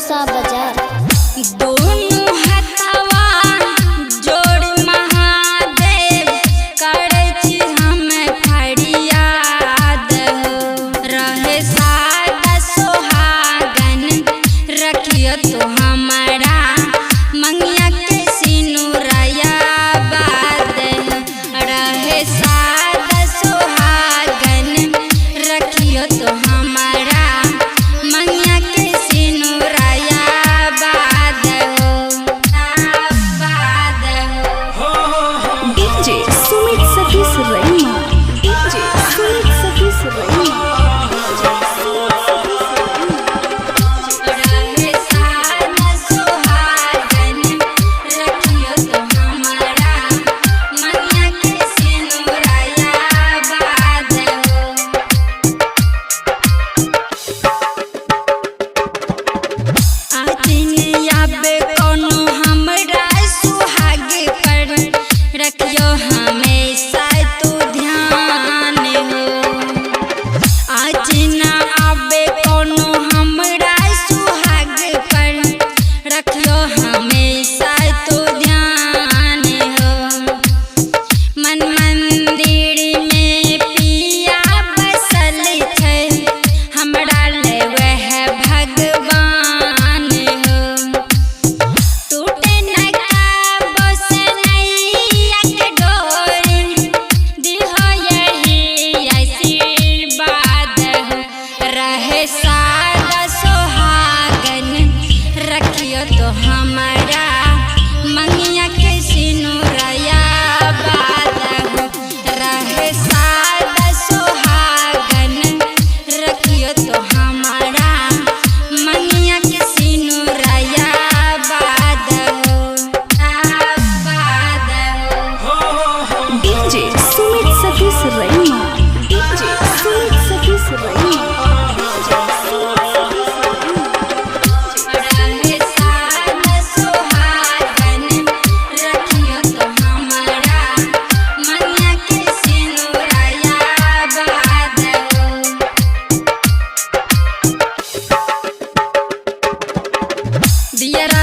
भरोसा बाजार। दोनों हथवा जोड़ महादेव करे छी हम फरियाद रहे सादा सोहागन रखियो तो हमारा मंगिया के सिनुरया बाद रहे सादा सोहागन रखियो तो हमारा मंगिया के सिनुरया बाद डीजे सुमित सतीश रैमा, डीजे सुमित सतीश रैमा। रहे सादा सोहागन रखियो तो हमारा मंगिया के सिनुरया बाद आबे कोनो हमरा सुहाग पर रखियो हमेशा तू ध्यान हो। आज ना आबे कोनो हमरा सुहाग पर रखियो हमेशा तू ध्यान हो। मन मंदिर में पिया बसल छै हमरा ले वह भगवान हो। टूटे न काबो से नैया के डोरी दिहो यही आशीर्वाद हो। रहे सादा सोहागन रखियो तो हमारा मंगिया के सिनुरया बाद हो। रहे सादा सोहागन रखियो तो हमारा मंगिया के सिनुरया बाद हो। DJ Sumit Satish रैमा, DJ Sumit Satish रैमा। रहे सादा सोहागन रखियो तो हमारा मंगिया के सिनुरया बाद हो। दियरा